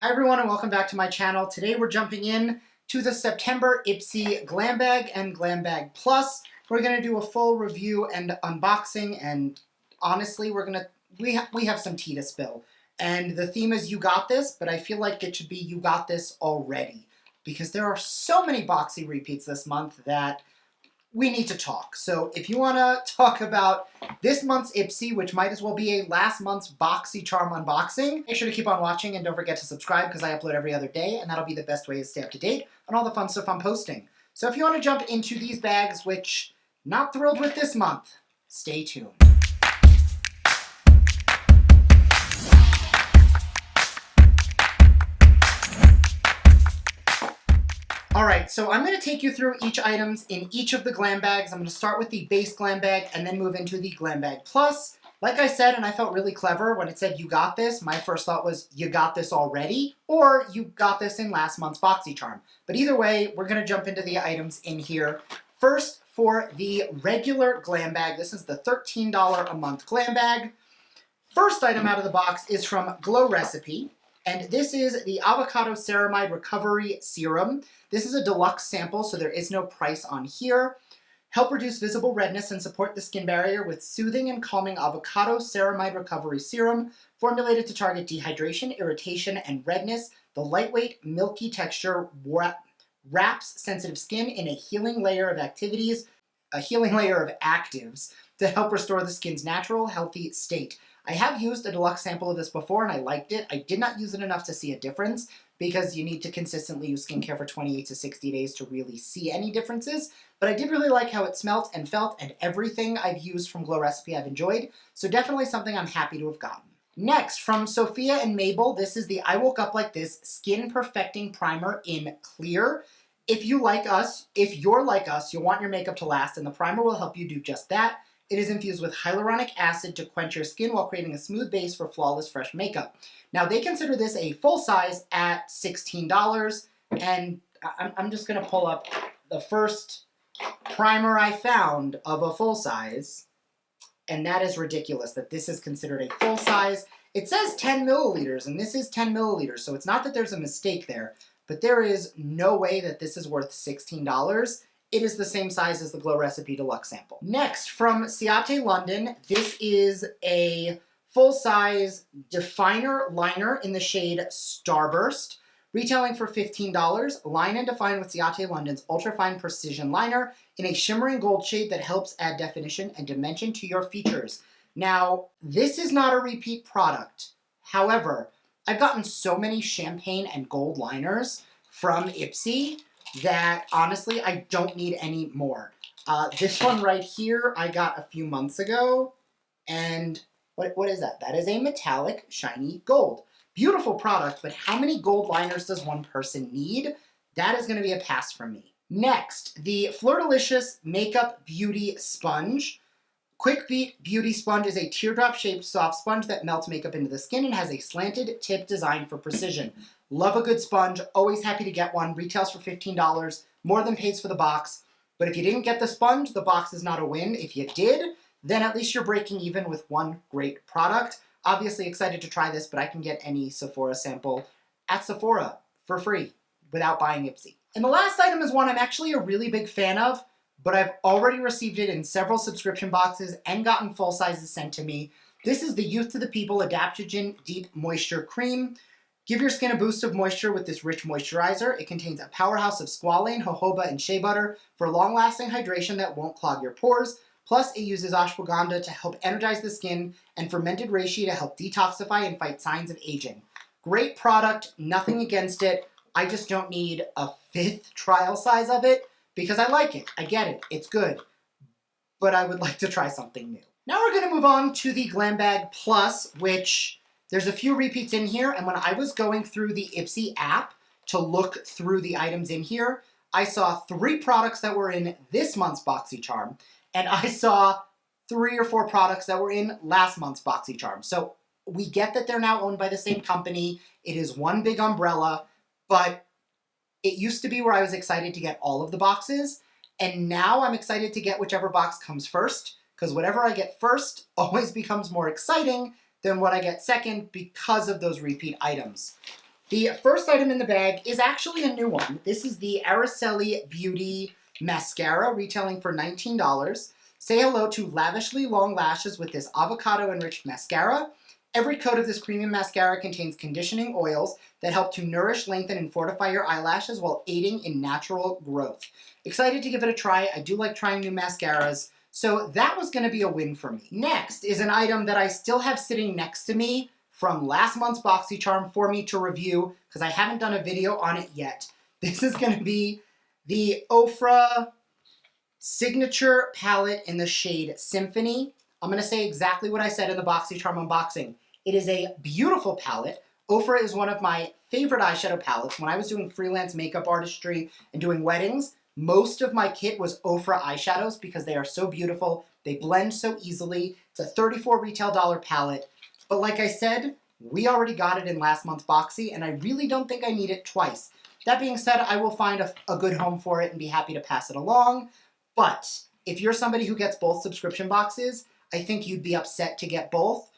Hi everyone and welcome back to my channel. Today we're jumping in to the September IPSY Glam Bag and Glam Bag Plus. We're going to do a full review and unboxing, and honestly we have some tea to spill. And the theme is you got this, but I feel like it should be you got this already. Because there are so many Boxy repeats this month that we need to talk. So if you want to talk about this month's IPSY, which might as well be a last month's Boxycharm unboxing, make sure to keep on watching and don't forget to subscribe because I upload every other day, and that'll be the best way to stay up to date on all the fun stuff I'm posting. So if you want to jump into these bags, which not thrilled with this month, stay tuned. Alright, so I'm going to take you through each items in each of the Glam Bags. I'm going to start with the base Glam Bag and then move into the Glam Bag Plus. Like I said, and I felt really clever when it said you got this, my first thought was you got this already, or you got this in last month's Boxycharm. But either way, we're going to jump into the items in here. First, for the regular Glam Bag, this is the $13 a month Glam Bag. First item out of the box is from Glow Recipe. And this is the Avocado Ceramide Recovery Serum. This is a deluxe sample, so there is no price on here. Help reduce visible redness and support the skin barrier with soothing and calming Avocado Ceramide Recovery Serum, formulated to target dehydration, irritation, and redness. The lightweight, milky texture wraps sensitive skin in a healing layer of actives to help restore the skin's natural, healthy state. I have used a deluxe sample of this before and I liked it. I did not use it enough to see a difference because you need to consistently use skincare for 28 to 60 days to really see any differences. But I did really like how it smelt and felt, and everything I've used from Glow Recipe I've enjoyed. So definitely something I'm happy to have gotten. Next, from Sophia and Mabel, this is the I Woke Up Like This Skin Perfecting Primer in Clear. If you're like us, you'll want your makeup to last, and the primer will help you do just that. It is infused with hyaluronic acid to quench your skin while creating a smooth base for flawless, fresh makeup. Now, they consider this a full size at $16, and I'm just going to pull up the first primer I found of a full size, and that is ridiculous that this is considered a full size. It says 10 milliliters, and this is 10 milliliters, so it's not that there's a mistake there, but there is no way that this is worth $16. It is the same size as the Glow Recipe Deluxe sample. Next, from Ciate London, this is a full-size definer liner in the shade Starburst, retailing for $15. Line and define with Ciate London's ultra-fine precision liner in a shimmering gold shade that helps add definition and dimension to your features. Now, this is not a repeat product. However, I've gotten so many champagne and gold liners from IPSY that honestly I don't need any more. This one right here I got a few months ago, and what is that? That is a metallic shiny gold. Beautiful product, but how many gold liners does one person need? That is going to be a pass from me. Next, the Flirtalicious Makeup Beauty Sponge. Quick Beat Beauty Sponge is a teardrop-shaped soft sponge that melts makeup into the skin and has a slanted tip designed for precision. Love a good sponge, always happy to get one. Retails for $15, more than pays for the box. But if you didn't get the sponge, the box is not a win. If you did, then at least you're breaking even with one great product. Obviously excited to try this, but I can get any Sephora sample at Sephora for free without buying IPSY. And the last item is one I'm actually a really big fan of, but I've already received it in several subscription boxes and gotten full sizes sent to me. This is the Youth to the People Adaptogen Deep Moisture Cream. Give your skin a boost of moisture with this rich moisturizer. It contains a powerhouse of squalane, jojoba, and shea butter for long-lasting hydration that won't clog your pores. Plus, it uses ashwagandha to help energize the skin and fermented reishi to help detoxify and fight signs of aging. Great product, nothing against it. I just don't need a 5th trial size of it because I like it. I get it. It's good. But I would like to try something new. Now we're going to move on to the Glam Bag Plus, which there's a few repeats in here, and when I was going through the IPSY app to look through the items in here, I saw 3 products that were in this month's Boxycharm, and I saw 3 or 4 products that were in last month's Boxycharm. So we get that they're now owned by the same company. It is one big umbrella, but it used to be where I was excited to get all of the boxes, and now I'm excited to get whichever box comes first, because whatever I get first always becomes more exciting than what I get second because of those repeat items. The first item in the bag is actually a new one. This is the Aricelli Beauty Mascara, retailing for $19. Say hello to lavishly long lashes with this avocado-enriched mascara. Every coat of this premium mascara contains conditioning oils that help to nourish, lengthen, and fortify your eyelashes while aiding in natural growth. Excited to give it a try. I do like trying new mascaras, so that was going to be a win for me. Next is an item that I still have sitting next to me from last month's Boxycharm for me to review, because I haven't done a video on it yet. This is going to be the Ofra Signature Palette in the shade Symphony. I'm going to say exactly what I said in the Boxycharm unboxing. It is a beautiful palette. Ofra is one of my favorite eyeshadow palettes. When I was doing freelance makeup artistry and doing weddings, most of my kit was Ofra eyeshadows because they are so beautiful. They blend so easily. It's a $34 retail palette. But like I said, we already got it in last month's Boxy, and I really don't think I need it twice. That being said, I will find a good home for it and be happy to pass it along. But if you're somebody who gets both subscription boxes, I think you'd be upset to get both.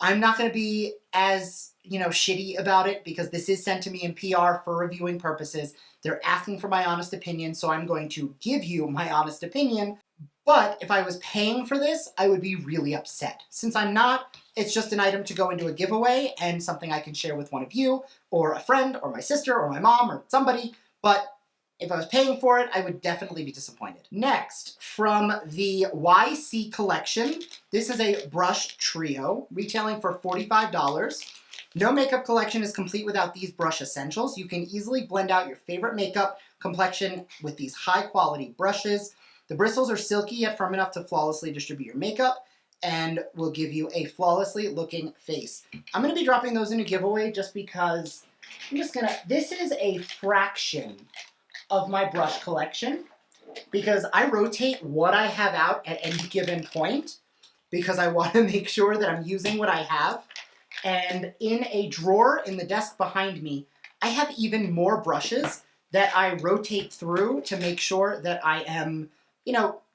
I'm not going to be as, shitty about it because this is sent to me in PR for reviewing purposes. They're asking for my honest opinion, so I'm going to give you my honest opinion. But if I was paying for this, I would be really upset. Since I'm not, it's just an item to go into a giveaway and something I can share with one of you, or a friend, or my sister, or my mom, or somebody. But if I was paying for it, I would definitely be disappointed. Next, from the YC collection, this is a brush trio, retailing for $45. No makeup collection is complete without these brush essentials. You can easily blend out your favorite makeup complexion with these high-quality brushes. The bristles are silky yet firm enough to flawlessly distribute your makeup and will give you a flawlessly looking face. I'm going to be dropping those in a giveaway just because this is a fraction of my brush collection because I rotate what I have out at any given point because I want to make sure that I'm using what I have. And in a drawer in the desk behind me, I have even more brushes that I rotate through to make sure that I am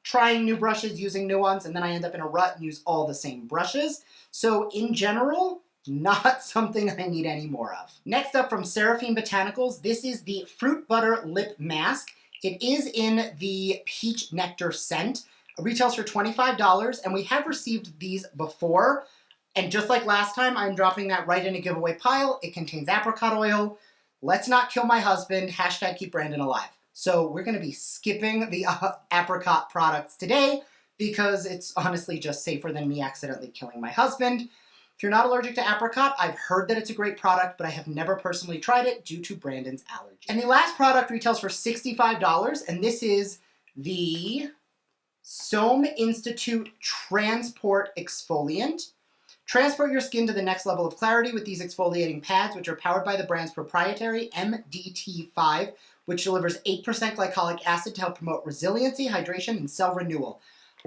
trying new brushes, using new ones, and then I end up in a rut and use all the same brushes. So in general, not something I need any more of. Next up from Seraphine Botanicals, this is the Fruit Butter Lip Mask. It is in the Peach Nectar scent. It retails for $25, and we have received these before. And just like last time, I'm dropping that right in a giveaway pile. It contains apricot oil. Let's not kill my husband. Hashtag keep Brandon alive. So we're going to be skipping the apricot products today because it's honestly just safer than me accidentally killing my husband. If you're not allergic to apricot, I've heard that it's a great product, but I have never personally tried it due to Brandon's allergy. And the last product retails for $65, and this is the Soam Institute Transport Exfoliant. Transport your skin to the next level of clarity with these exfoliating pads, which are powered by the brand's proprietary MDT5, which delivers 8% glycolic acid to help promote resiliency, hydration, and cell renewal.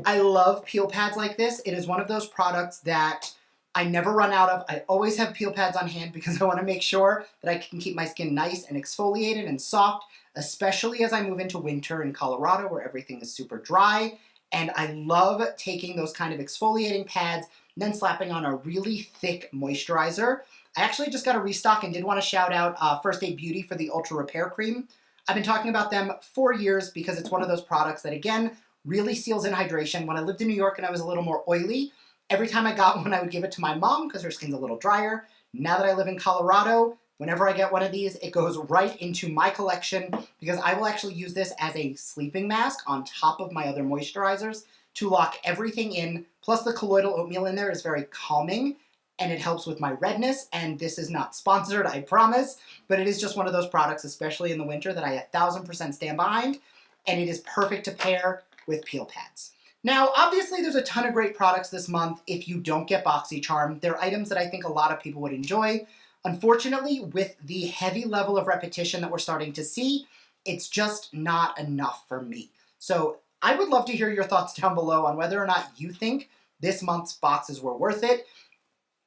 I love peel pads like this. It is one of those products that I never run out of. I always have peel pads on hand because I want to make sure that I can keep my skin nice and exfoliated and soft, especially as I move into winter in Colorado where everything is super dry. And I love taking those kind of exfoliating pads and then slapping on a really thick moisturizer. I actually just got a restock and did want to shout out First Aid Beauty for the Ultra Repair Cream. I've been talking about them for years because it's one of those products that, again, really seals in hydration. When I lived in New York and I was a little more oily, every time I got one, I would give it to my mom because her skin's a little drier. Now that I live in Colorado, whenever I get one of these, it goes right into my collection because I will actually use this as a sleeping mask on top of my other moisturizers to lock everything in. Plus the colloidal oatmeal in there is very calming and it helps with my redness. And this is not sponsored, I promise, but it is just one of those products, especially in the winter, that I 1000% stand behind. And it is perfect to pair with peel pads. Now, obviously, there's a ton of great products this month if you don't get Boxycharm. They're items that I think a lot of people would enjoy. Unfortunately, with the heavy level of repetition that we're starting to see, it's just not enough for me. So I would love to hear your thoughts down below on whether or not you think this month's boxes were worth it.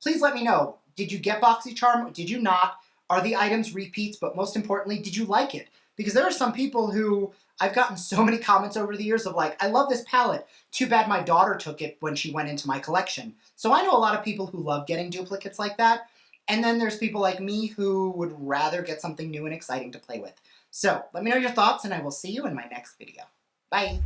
Please let me know. Did you get Boxycharm? Did you not? Are the items repeats? But most importantly, did you like it? Because there are some people who I've gotten so many comments over the years of like, I love this palette. Too bad my daughter took it when she went into my collection. So I know a lot of people who love getting duplicates like that. And then there's people like me who would rather get something new and exciting to play with. So let me know your thoughts, and I will see you in my next video. Bye.